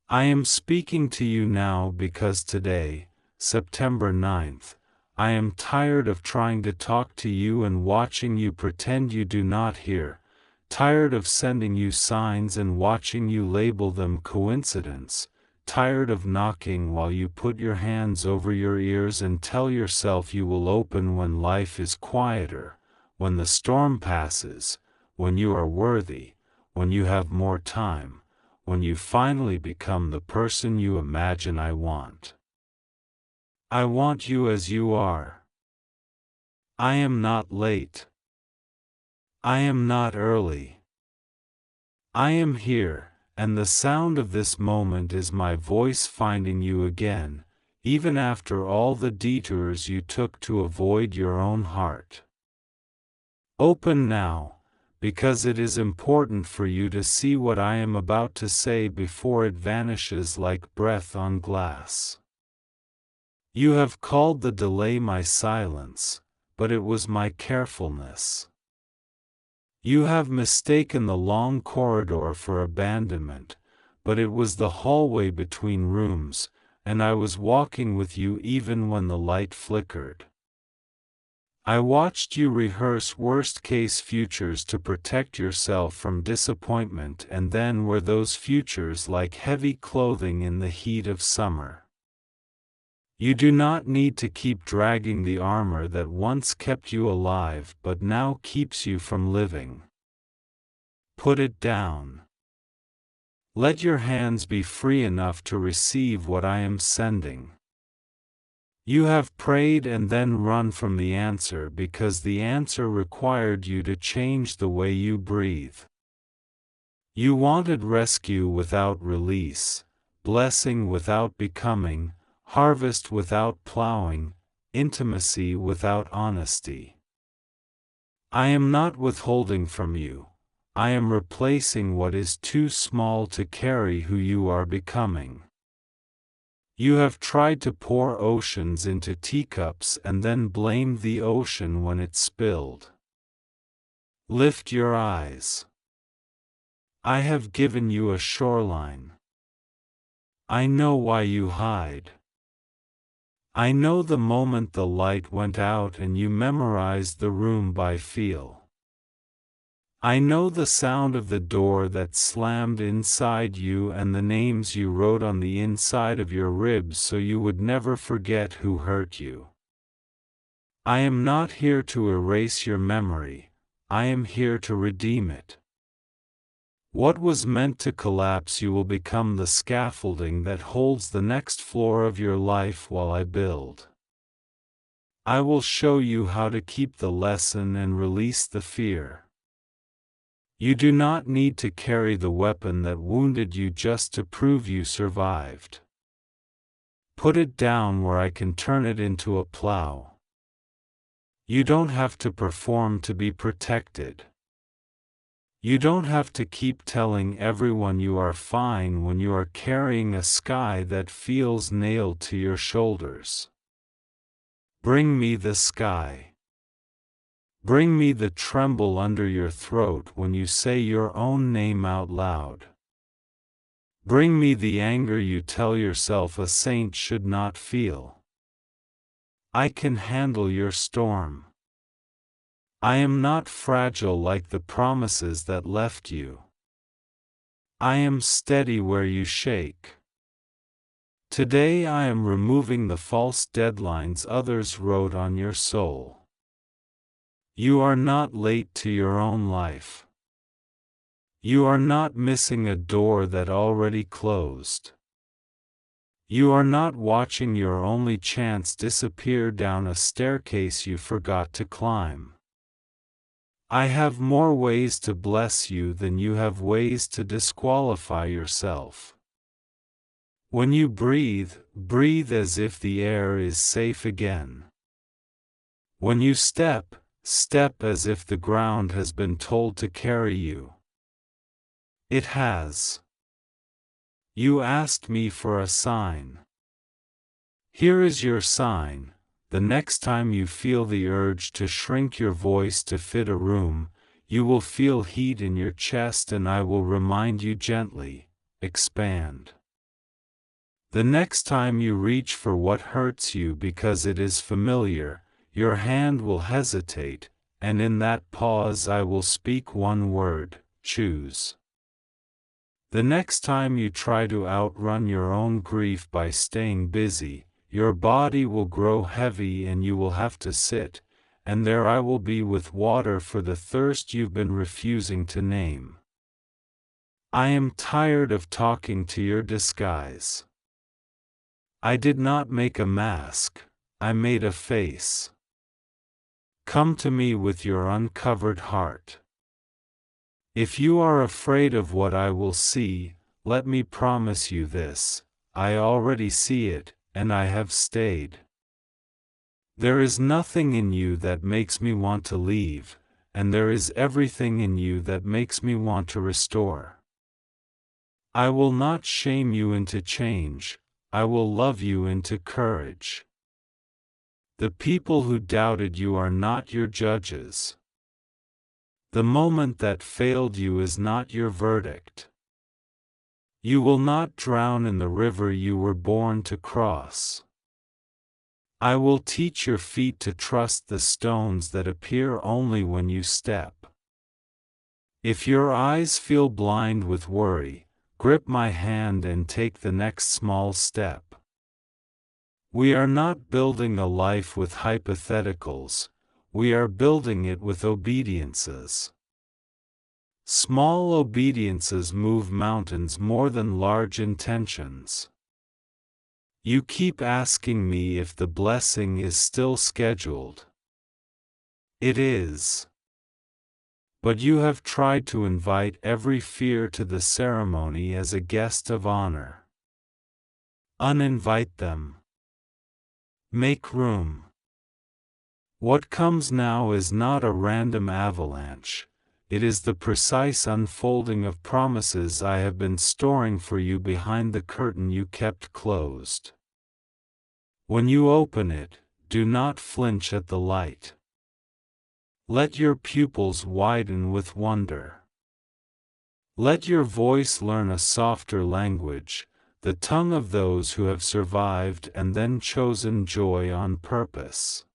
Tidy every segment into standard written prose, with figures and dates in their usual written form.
I am speaking to you now because today, September 9th, I am tired of trying to talk to you and watching you pretend you do not hear, tired of sending you signs and watching you label them coincidence, tired of knocking while you put your hands over your ears and tell yourself you will open when life is quieter, when the storm passes, when you are worthy, when you have more time, when you finally become the person you imagine I want. I want you as you are. I am not late. I am not early. I am here, and the sound of this moment is my voice finding you again, even after all the detours you took to avoid your own heart. Open now, because it is important for you to see what I am about to say before it vanishes like breath on glass. You have called the delay my silence, but it was my carefulness. You have mistaken the long corridor for abandonment, but it was the hallway between rooms, and I was walking with you even when the light flickered. I watched you rehearse worst-case futures to protect yourself from disappointment, and then were those futures like heavy clothing in the heat of summer. You do not need to keep dragging the armor that once kept you alive but now keeps you from living. Put it down. Let your hands be free enough to receive what I am sending. You have prayed and then run from the answer because the answer required you to change the way you breathe. You wanted rescue without release, blessing without becoming, harvest without plowing, intimacy without honesty. I am not withholding from you. I am replacing what is too small to carry who you are becoming. You have tried to pour oceans into teacups and then blamed the ocean when it spilled. Lift your eyes. I have given you a shoreline. I know why you hide. I know the moment the light went out and you memorized the room by feel. I know the sound of the door that slammed inside you and the names you wrote on the inside of your ribs so you would never forget who hurt you. I am not here to erase your memory, I am here to redeem it. What was meant to collapse you will become the scaffolding that holds the next floor of your life while I build. I will show you how to keep the lesson and release the fear. You do not need to carry the weapon that wounded you just to prove you survived. Put it down where I can turn it into a plow. You don't have to perform to be protected. You don't have to keep telling everyone you are fine when you are carrying a sky that feels nailed to your shoulders. Bring me the sky. Bring me the tremble under your throat when you say your own name out loud. Bring me the anger you tell yourself a saint should not feel. I can handle your storm. I am not fragile like the promises that left you. I am steady where you shake. Today I am removing the false deadlines others wrote on your soul. You are not late to your own life. You are not missing a door that already closed. You are not watching your only chance disappear down a staircase you forgot to climb. I have more ways to bless you than you have ways to disqualify yourself. When you breathe, breathe as if the air is safe again. When you step, step as if the ground has been told to carry you. It has. You asked me for a sign. Here is your sign. The next time you feel the urge to shrink your voice to fit a room, you will feel heat in your chest and I will remind you gently, expand. The next time you reach for what hurts you because it is familiar, your hand will hesitate, and in that pause I will speak one word: choose. The next time you try to outrun your own grief by staying busy, your body will grow heavy and you will have to sit, and there I will be with water for the thirst you've been refusing to name. I am tired of talking to your disguise. I did not make a mask, I made a face. Come to me with your uncovered heart. If you are afraid of what I will see, let me promise you this: I already see it, and I have stayed. There is nothing in you that makes me want to leave, and there is everything in you that makes me want to restore. I will not shame you into change, I will love you into courage. The people who doubted you are not your judges. The moment that failed you is not your verdict. You will not drown in the river you were born to cross. I will teach your feet to trust the stones that appear only when you step. If your eyes feel blind with worry, grip my hand and take the next small step. We are not building a life with hypotheticals, we are building it with obediences. Small obediences move mountains more than large intentions. You keep asking me if the blessing is still scheduled. It is. But you have tried to invite every fear to the ceremony as a guest of honor. Uninvite them. Make room. What comes now is not a random avalanche, it is the precise unfolding of promises I have been storing for you behind the curtain you kept closed. When you open it, do not flinch at the light. Let your pupils widen with wonder. Let your voice learn a softer language, the tongue of those who have survived and then chosen joy on purpose.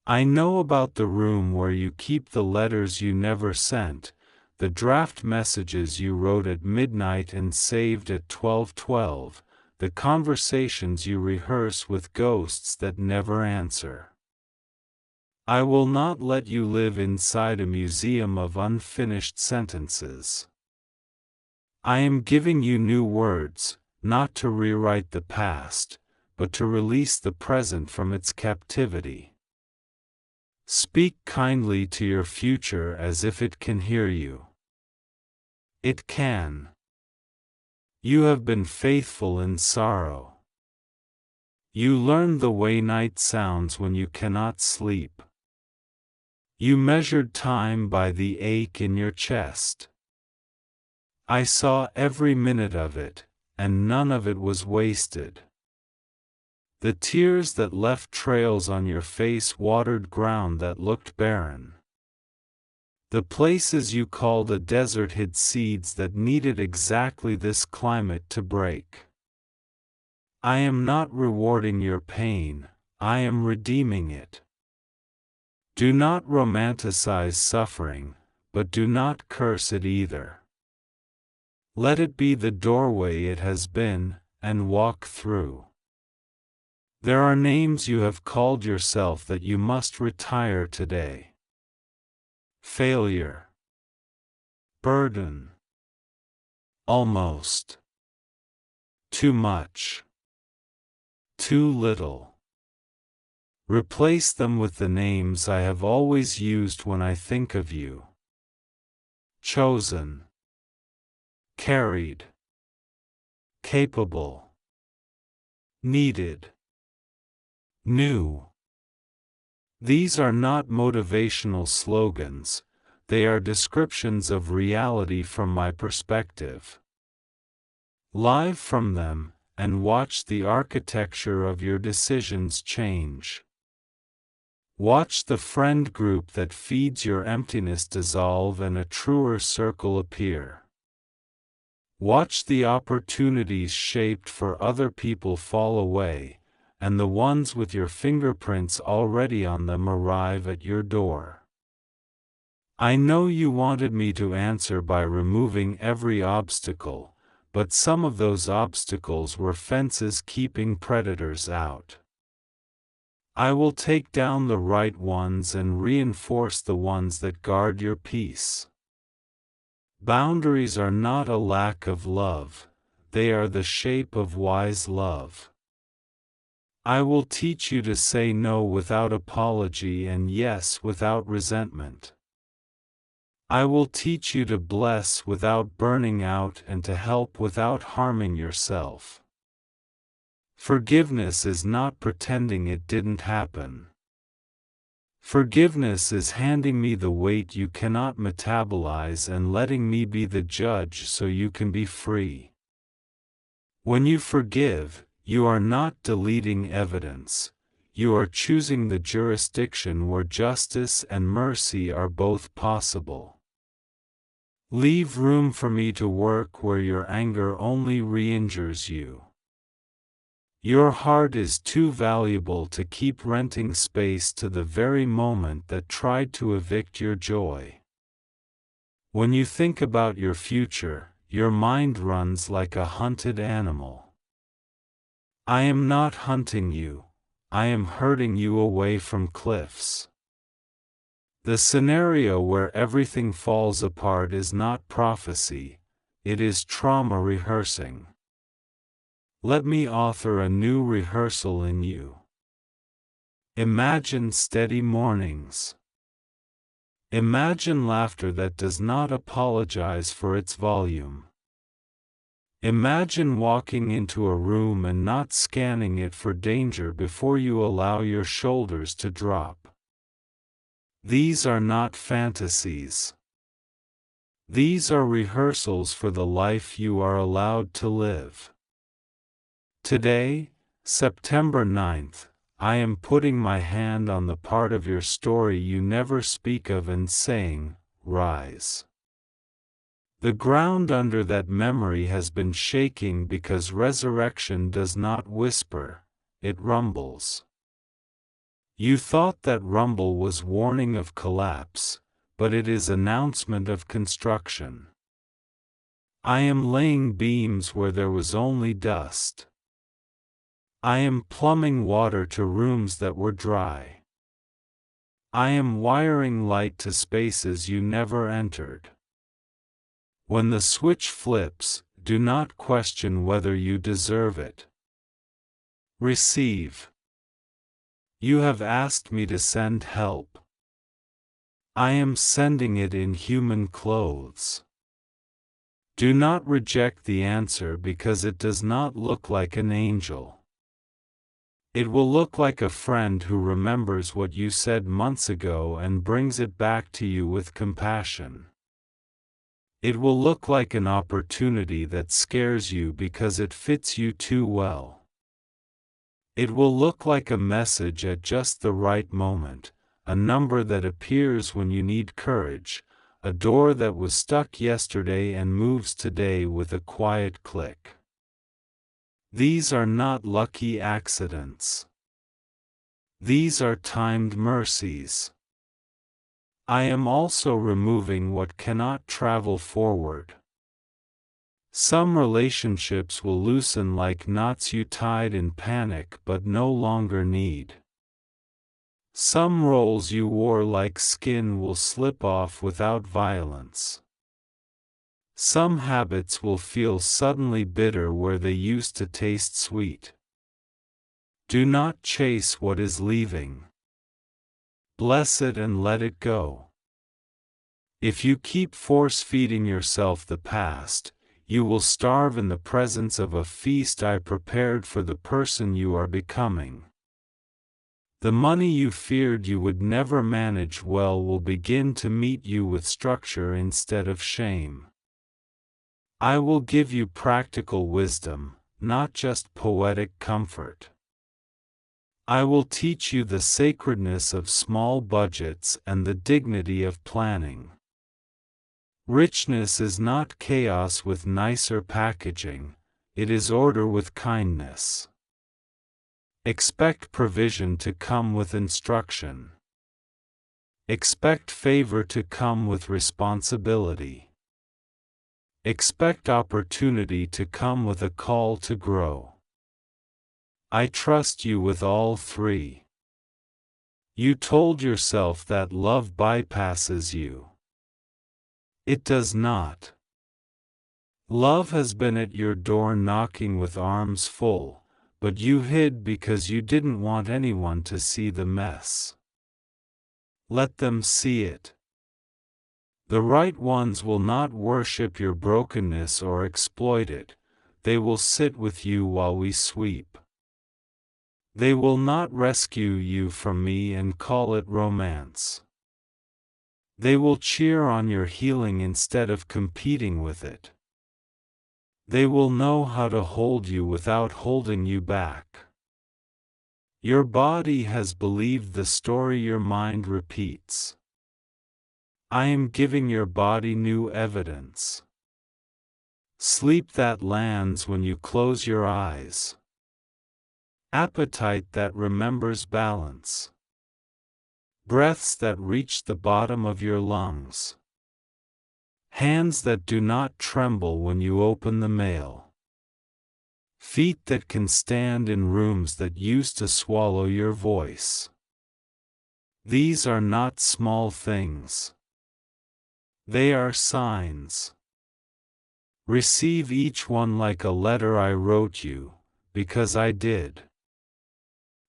I know about the room where you keep the letters you never sent, the draft messages you wrote at midnight and saved at 12:12, the conversations you rehearse with ghosts that never answer. I will not let you live inside a museum of unfinished sentences. I am giving you new words, not to rewrite the past, but to release the present from its captivity. Speak kindly to your future as if it can hear you. It can. You have been faithful in sorrow. You learned the way night sounds when you cannot sleep. You measured time by the ache in your chest. I saw every minute of it, and none of it was wasted. The tears that left trails on your face watered ground that looked barren. The places you called a desert hid seeds that needed exactly this climate to break. I am not rewarding your pain, I am redeeming it. Do not romanticize suffering, but do not curse it either. Let it be the doorway it has been, and walk through. There are names you have called yourself that you must retire today. Failure. Burden. Almost. Too much. Too little. Replace them with the names I have always used when I think of you. Chosen. Carried. Capable. Needed. New. These are not motivational slogans, they are descriptions of reality from my perspective. Live from them, and watch the architecture of your decisions change. Watch the friend group that feeds your emptiness dissolve and a truer circle appear. Watch the opportunities shaped for other people fall away, and the ones with your fingerprints already on them arrive at your door. I know you wanted me to answer by removing every obstacle, but some of those obstacles were fences keeping predators out. I will take down the right ones and reinforce the ones that guard your peace. Boundaries are not a lack of love, they are the shape of wise love. I will teach you to say no without apology and yes without resentment. I will teach you to bless without burning out and to help without harming yourself. Forgiveness is not pretending it didn't happen. Forgiveness is handing me the weight you cannot metabolize and letting me be the judge so you can be free. When you forgive, you are not deleting evidence, you are choosing the jurisdiction where justice and mercy are both possible. Leave room for me to work where your anger only re-injures you. Your heart is too valuable to keep renting space to the very moment that tried to evict your joy. When you think about your future, your mind runs like a hunted animal. I am not hunting you, I am herding you away from cliffs. The scenario where everything falls apart is not prophecy, it is trauma rehearsing. Let me author a new rehearsal in you. Imagine steady mornings. Imagine laughter that does not apologize for its volume. Imagine walking into a room and not scanning it for danger before you allow your shoulders to drop. These are not fantasies. These are rehearsals for the life you are allowed to live. Today, September 9th, I am putting my hand on the part of your story you never speak of and saying, rise. The ground under that memory has been shaking because resurrection does not whisper, it rumbles. You thought that rumble was warning of collapse, but it is announcement of construction. I am laying beams where there was only dust. I am plumbing water to rooms that were dry. I am wiring light to spaces you never entered. When the switch flips, do not question whether you deserve it. Receive. You have asked me to send help. I am sending it in human clothes. Do not reject the answer because it does not look like an angel. It will look like a friend who remembers what you said months ago and brings it back to you with compassion. It will look like an opportunity that scares you because it fits you too well. It will look like a message at just the right moment, a number that appears when you need courage, a door that was stuck yesterday and moves today with a quiet click. These are not lucky accidents. These are timed mercies. I am also removing what cannot travel forward. Some relationships will loosen like knots you tied in panic but no longer need. Some roles you wore like skin will slip off without violence. Some habits will feel suddenly bitter where they used to taste sweet. Do not chase what is leaving. Bless it and let it go. If you keep force-feeding yourself the past, you will starve in the presence of a feast I prepared for the person you are becoming. The money you feared you would never manage well will begin to meet you with structure instead of shame. I will give you practical wisdom, not just poetic comfort. I will teach you the sacredness of small budgets and the dignity of planning. Richness is not chaos with nicer packaging, it is order with kindness. Expect provision to come with instruction. Expect favor to come with responsibility. Expect opportunity to come with a call to grow. I trust you with all three. You told yourself that love bypasses you. It does not. Love has been at your door knocking with arms full, but you hid because you didn't want anyone to see the mess. Let them see it. The right ones will not worship your brokenness or exploit it, they will sit with you while we sweep. They will not rescue you from me and call it romance. They will cheer on your healing instead of competing with it. They will know how to hold you without holding you back. Your body has believed the story your mind repeats. I am giving your body new evidence. Sleep that lands when you close your eyes. Appetite that remembers balance. Breaths that reach the bottom of your lungs. Hands that do not tremble when you open the mail. Feet that can stand in rooms that used to swallow your voice. These are not small things. They are signs. Receive each one like a letter I wrote you, because I did.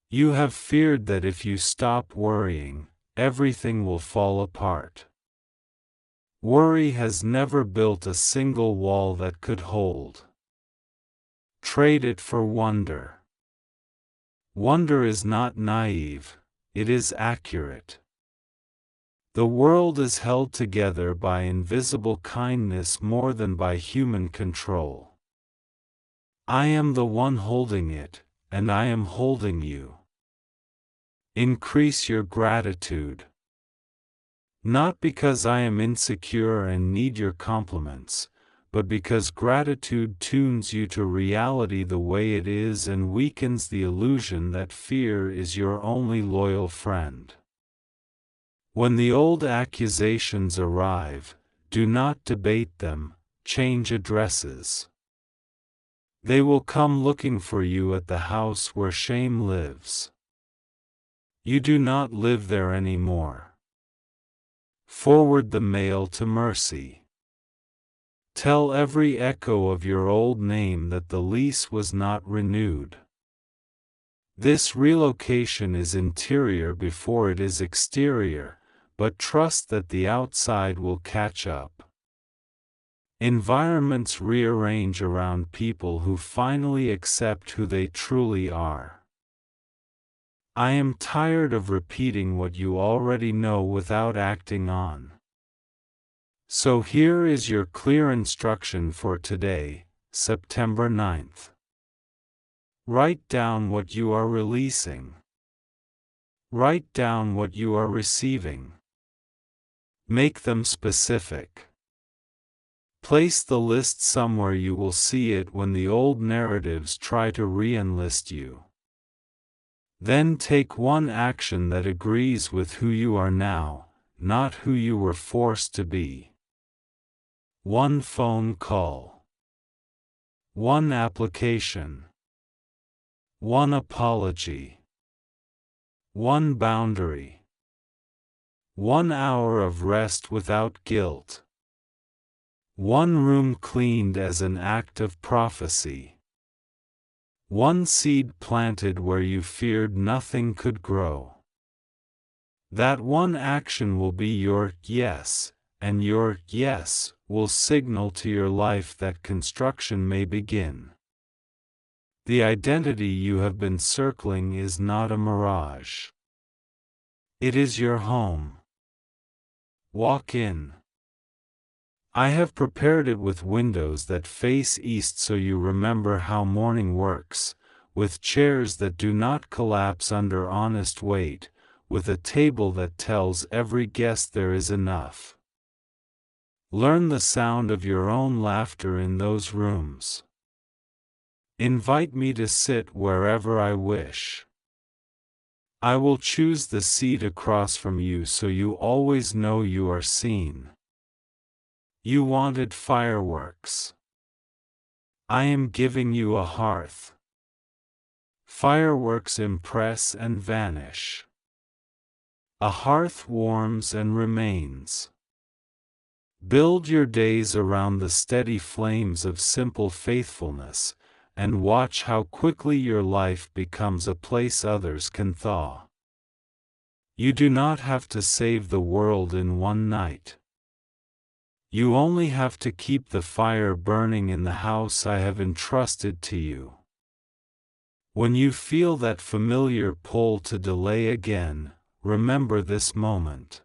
You have feared that if you stop worrying, everything will fall apart. Worry has never built a single wall that could hold. Trade it for wonder. Wonder is not naive, it is accurate. The world is held together by invisible kindness more than by human control. I am the one holding it, and I am holding you. Increase your gratitude. Not because I am insecure and need your compliments, but because gratitude tunes you to reality the way it is and weakens the illusion that fear is your only loyal friend. When the old accusations arrive, do not debate them, change addresses. They will come looking for you at the house where shame lives. You do not live there anymore. Forward the mail to mercy. Tell every echo of your old name that the lease was not renewed. This relocation is interior before it is exterior, but trust that the outside will catch up. Environments rearrange around people who finally accept who they truly are. I am tired of repeating what you already know without acting on. So here is your clear instruction for today, September 9th. Write down what you are releasing. Write down what you are receiving. Make them specific. Place the list somewhere you will see it when the old narratives try to re-enlist you. Then take one action that agrees with who you are now, not who you were forced to be. One phone call. One application. One apology. One boundary. 1 hour of rest without guilt. One room cleaned as an act of prophecy. One seed planted where you feared nothing could grow. That one action will be your yes, and your yes will signal to your life that construction may begin. The identity you have been circling is not a mirage. It is your home. Walk in. I have prepared it with windows that face east so you remember how morning works, with chairs that do not collapse under honest weight, with a table that tells every guest there is enough. Learn the sound of your own laughter in those rooms. Invite me to sit wherever I wish. I will choose the seat across from you so you always know you are seen. You wanted fireworks. I am giving you a hearth. Fireworks impress and vanish. A hearth warms and remains. Build your days around the steady flames of simple faithfulness, and watch how quickly your life becomes a place others can thaw. You do not have to save the world in one night. You only have to keep the fire burning in the house I have entrusted to you. When you feel that familiar pull to delay again, remember this moment.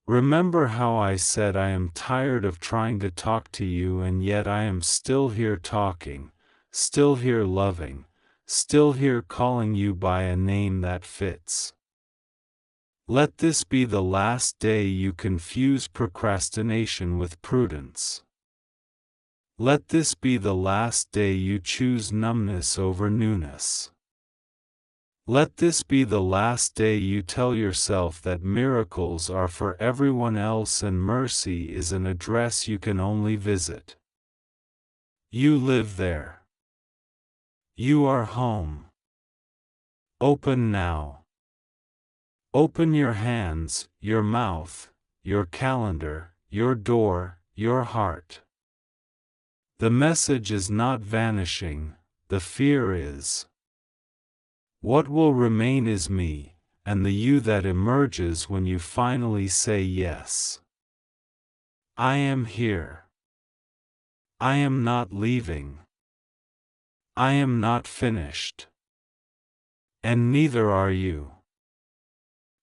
Remember how I said I am tired of trying to talk to you, and yet I am still here talking, still here loving, still here calling you by a name that fits. Let this be the last day you confuse procrastination with prudence. Let this be the last day you choose numbness over newness. Let this be the last day you tell yourself that miracles are for everyone else and mercy is an address you can only visit. You live there. You are home. Open now. Open your hands, your mouth, your calendar, your door, your heart. The message is not vanishing, the fear is. What will remain is me, and the you that emerges when you finally say yes. I am here. I am not leaving. I am not finished. And neither are you.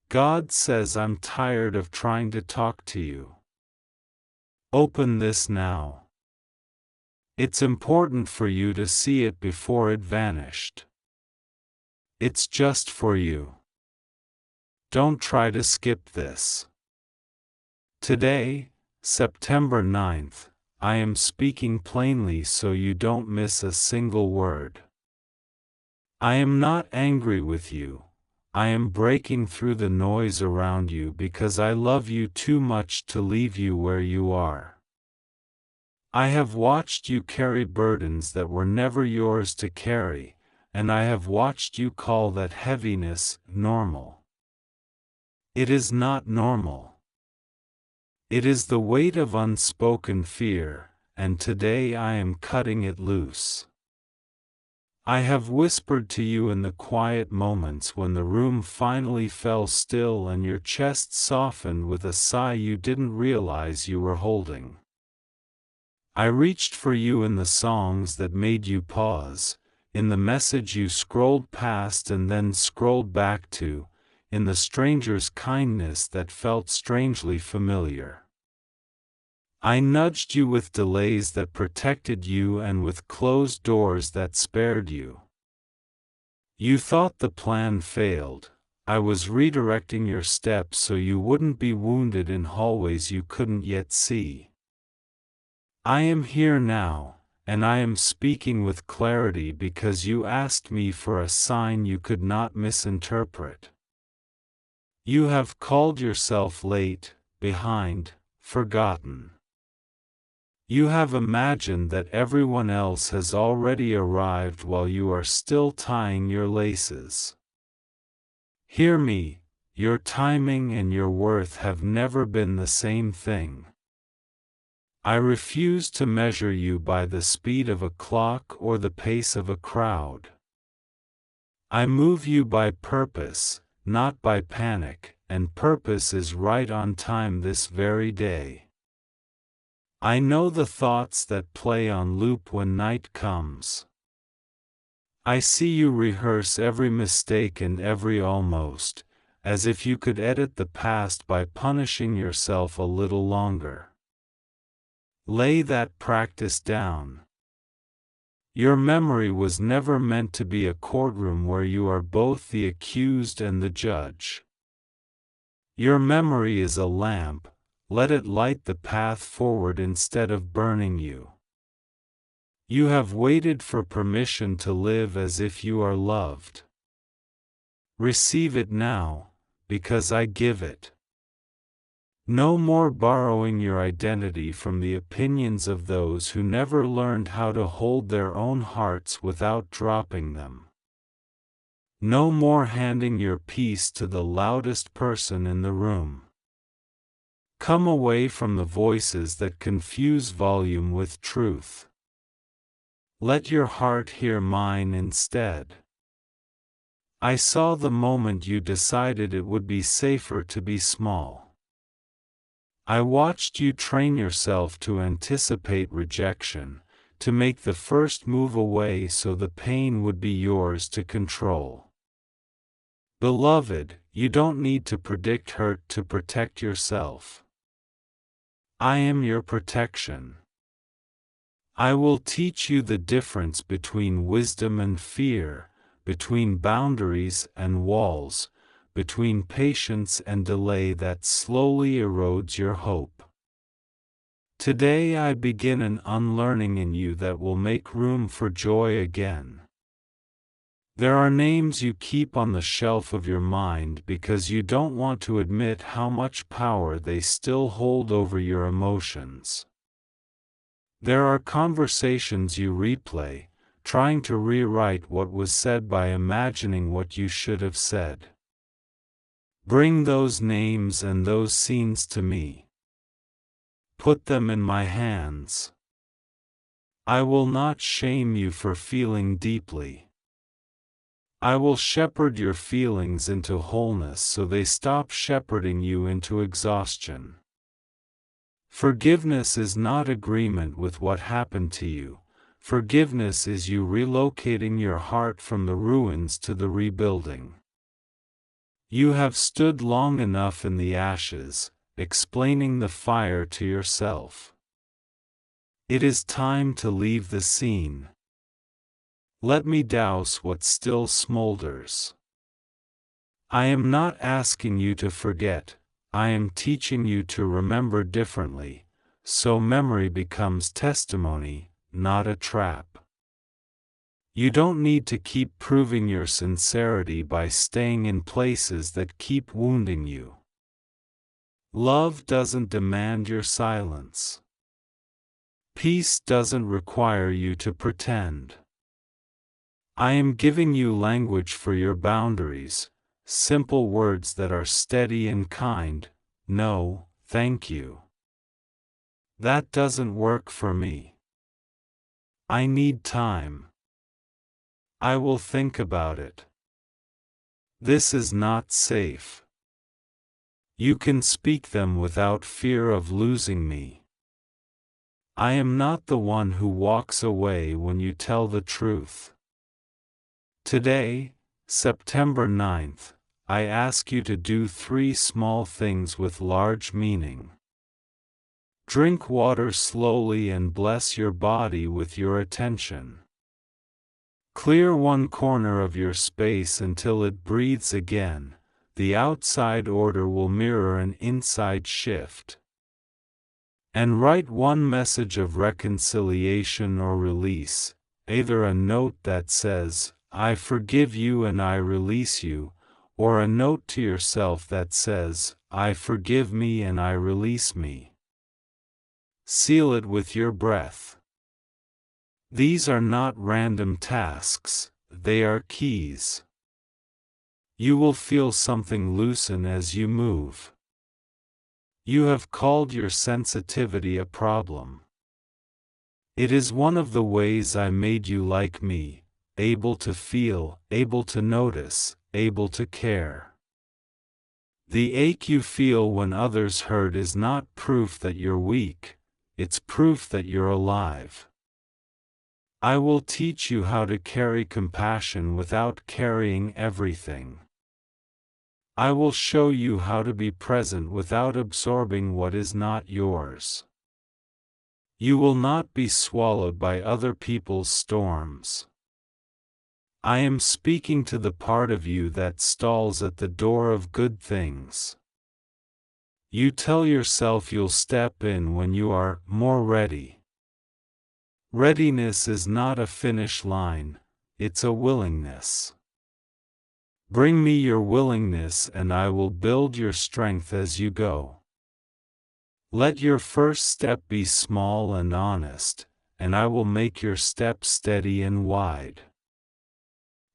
God says I'm tired of trying to talk to you. Open this now. It's important for you to see it before it vanished. It's just for you. Don't try to skip this. Today, September 9th, I am speaking plainly so you don't miss a single word. I am not angry with you. I am breaking through the noise around you because I love you too much to leave you where you are. I have watched you carry burdens that were never yours to carry, and I have watched you call that heaviness normal. It is not normal. It is the weight of unspoken fear, and today I am cutting it loose. I have whispered to you in the quiet moments when the room finally fell still and your chest softened with a sigh you didn't realize you were holding. I reached for you in the songs that made you pause, in the message you scrolled past and then scrolled back to, in the stranger's kindness that felt strangely familiar. I nudged you with delays that protected you and with closed doors that spared you. You thought the plan failed. I was redirecting your steps so you wouldn't be wounded in hallways you couldn't yet see. I am here now, and I am speaking with clarity because you asked me for a sign you could not misinterpret. You have called yourself late, behind, forgotten. You have imagined that everyone else has already arrived while you are still tying your laces. Hear me, your timing and your worth have never been the same thing. I refuse to measure you by the speed of a clock or the pace of a crowd. I move you by purpose, not by panic, and purpose is right on time this very day. I know the thoughts that play on loop when night comes. I see you rehearse every mistake and every almost, as if you could edit the past by punishing yourself a little longer. Lay that practice down. Your memory was never meant to be a courtroom where you are both the accused and the judge. Your memory is a lamp, let it light the path forward instead of burning you. You have waited for permission to live as if you are loved. Receive it now, because I give it. No more borrowing your identity from the opinions of those who never learned how to hold their own hearts without dropping them. No more handing your peace to the loudest person in the room. Come away from the voices that confuse volume with truth. Let your heart hear mine instead. I saw the moment you decided it would be safer to be small. I watched you train yourself to anticipate rejection, to make the first move away so the pain would be yours to control. Beloved, you don't need to predict hurt to protect yourself. I am your protection. I will teach you the difference between wisdom and fear, between boundaries and walls, between patience and delay that slowly erodes your hope. Today I begin an unlearning in you that will make room for joy again. There are names you keep on the shelf of your mind because you don't want to admit how much power they still hold over your emotions. There are conversations you replay, trying to rewrite what was said by imagining what you should have said. Bring those names and those scenes to me. Put them in my hands. I will not shame you for feeling deeply. I will shepherd your feelings into wholeness so they stop shepherding you into exhaustion. Forgiveness is not agreement with what happened to you. Forgiveness is you relocating your heart from the ruins to the rebuilding. You have stood long enough in the ashes, explaining the fire to yourself. It is time to leave the scene. Let me douse what still smolders. I am not asking you to forget, I am teaching you to remember differently, so memory becomes testimony, not a trap. You don't need to keep proving your sincerity by staying in places that keep wounding you. Love doesn't demand your silence. Peace doesn't require you to pretend. I am giving you language for your boundaries, simple words that are steady and kind. No, thank you. That doesn't work for me. I need time. I will think about it. This is not safe. You can speak them without fear of losing me. I am not the one who walks away when you tell the truth. Today, September 9th, I ask you to do 3 small things with large meaning. Drink water slowly and bless your body with your attention. Clear one corner of your space until it breathes again. The outside order will mirror an inside shift. And write one message of reconciliation or release, either a note that says, I forgive you and I release you, or a note to yourself that says, I forgive me and I release me. Seal it with your breath. These are not random tasks, they are keys. You will feel something loosen as you move. You have called your sensitivity a problem. It is one of the ways I made you like me, able to feel, able to notice, able to care. The ache you feel when others hurt is not proof that you're weak, it's proof that you're alive. I will teach you how to carry compassion without carrying everything. I will show you how to be present without absorbing what is not yours. You will not be swallowed by other people's storms. I am speaking to the part of you that stalls at the door of good things. You tell yourself you'll step in when you are more ready. Readiness is not a finish line, it's a willingness. Bring me your willingness and I will build your strength as you go. Let your first step be small and honest, and I will make your step steady and wide.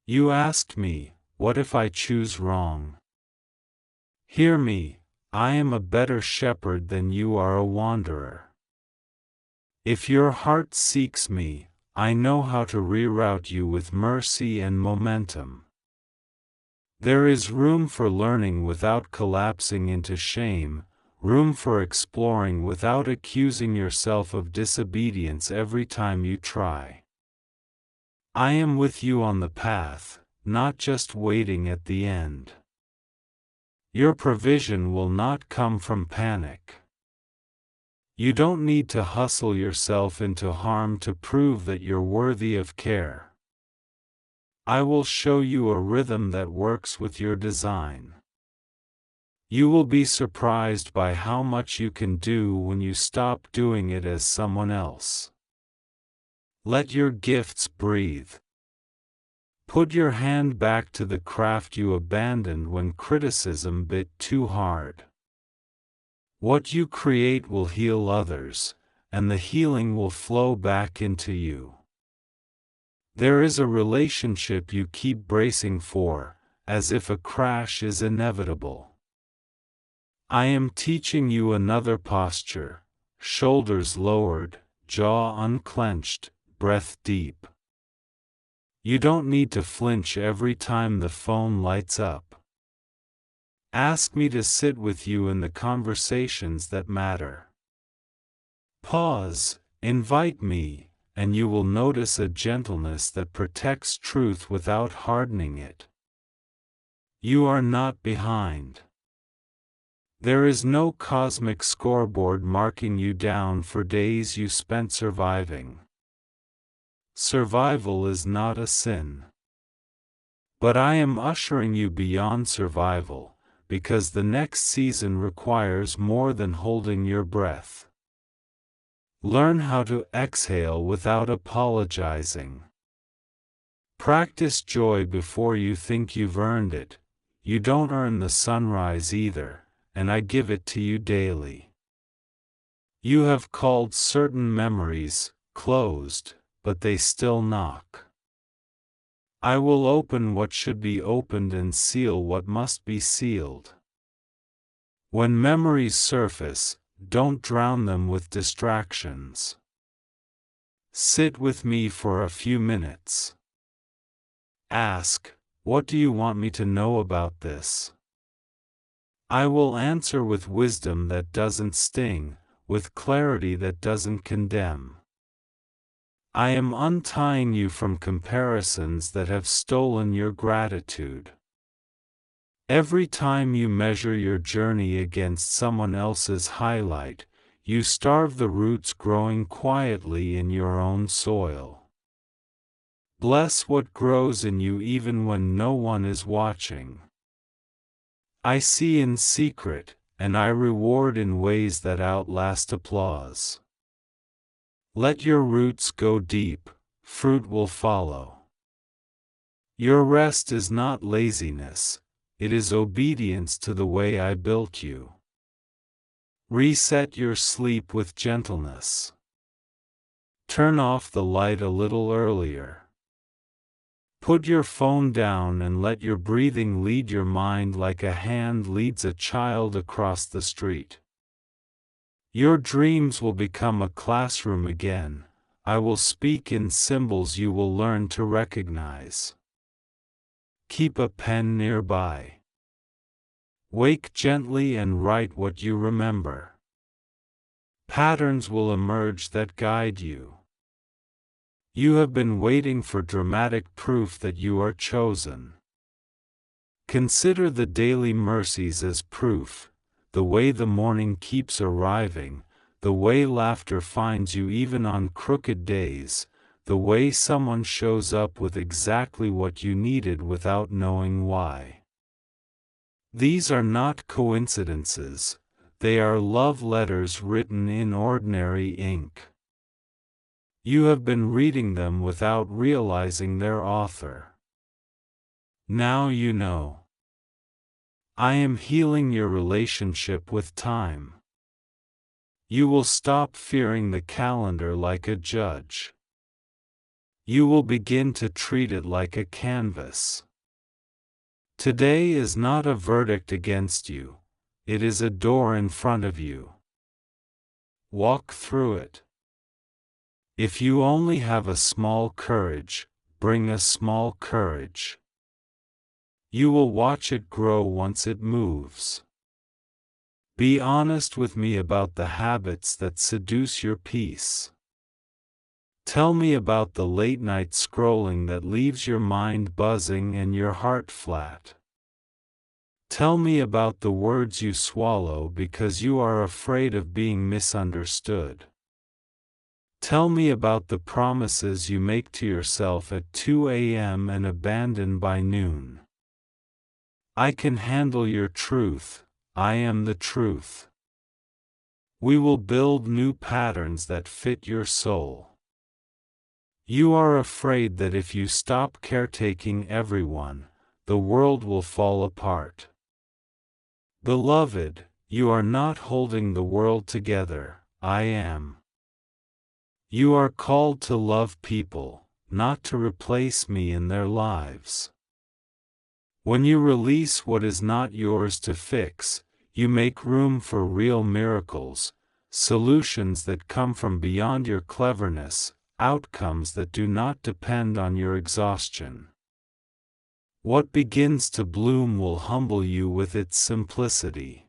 You asked me, what if I choose wrong? Hear me, I am a better shepherd than you are a wanderer. If your heart seeks me, I know how to reroute you with mercy and momentum. There is room for learning without collapsing into shame, room for exploring without accusing yourself of disobedience every time you try. I am with you on the path, not just waiting at the end. Your provision will not come from panic. You don't need to hustle yourself into harm to prove that you're worthy of care. I will show you a rhythm that works with your design. You will be surprised by how much you can do when you stop doing it as someone else. Let your gifts breathe. Put your hand back to the craft you abandoned when criticism bit too hard. What you create will heal others, and the healing will flow back into you. There is a relationship you keep bracing for, as if a crash is inevitable. I am teaching you another posture, shoulders lowered, jaw unclenched, breath deep. You don't need to flinch every time the phone lights up. Ask me to sit with you in the conversations that matter. Pause, invite me, and you will notice a gentleness that protects truth without hardening it. You are not behind. There is no cosmic scoreboard marking you down for days you spent surviving. Survival is not a sin. But I am ushering you beyond survival, because the next season requires more than holding your breath. Learn how to exhale without apologizing. Practice joy before you think you've earned it. You don't earn the sunrise either, and I give it to you daily. You have called certain memories closed, but they still knock. I will open what should be opened and seal what must be sealed. When memories surface, don't drown them with distractions. Sit with me for a few minutes. Ask, what do you want me to know about this? I will answer with wisdom that doesn't sting, with clarity that doesn't condemn. I am untying you from comparisons that have stolen your gratitude. Every time you measure your journey against someone else's highlight, you starve the roots growing quietly in your own soil. Bless what grows in you even when no one is watching. I see in secret, and I reward in ways that outlast applause. Let your roots go deep, fruit will follow. Your rest is not laziness, it is obedience to the way I built you. Reset your sleep with gentleness. Turn off the light a little earlier. Put your phone down and let your breathing lead your mind like a hand leads a child across the street. Your dreams will become a classroom again. I will speak in symbols you will learn to recognize. Keep a pen nearby. Wake gently and write what you remember. Patterns will emerge that guide you. You have been waiting for dramatic proof that you are chosen. Consider the daily mercies as proof, the way the morning keeps arriving, the way laughter finds you even on crooked days, the way someone shows up with exactly what you needed without knowing why. These are not coincidences, They are love letters written in ordinary ink. You have been reading them without realizing their author. Now you know. I am healing your relationship with time. You will stop fearing the calendar like a judge. You will begin to treat it like a canvas. Today is not a verdict against you, it is a door in front of you. Walk through it. If you only have a small courage, bring a small courage. You will watch it grow once it moves. Be honest with me about the habits that seduce your peace. Tell me about the late-night scrolling that leaves your mind buzzing and your heart flat. Tell me about the words you swallow because you are afraid of being misunderstood. Tell me about the promises you make to yourself at 2 a.m. and abandon by noon. I can handle your truth, I am the truth. We will build new patterns that fit your soul. You are afraid that if you stop caretaking everyone, the world will fall apart. Beloved, you are not holding the world together, I am. You are called to love people, not to replace me in their lives. When you release what is not yours to fix, you make room for real miracles, solutions that come from beyond your cleverness, outcomes that do not depend on your exhaustion. What begins to bloom will humble you with its simplicity.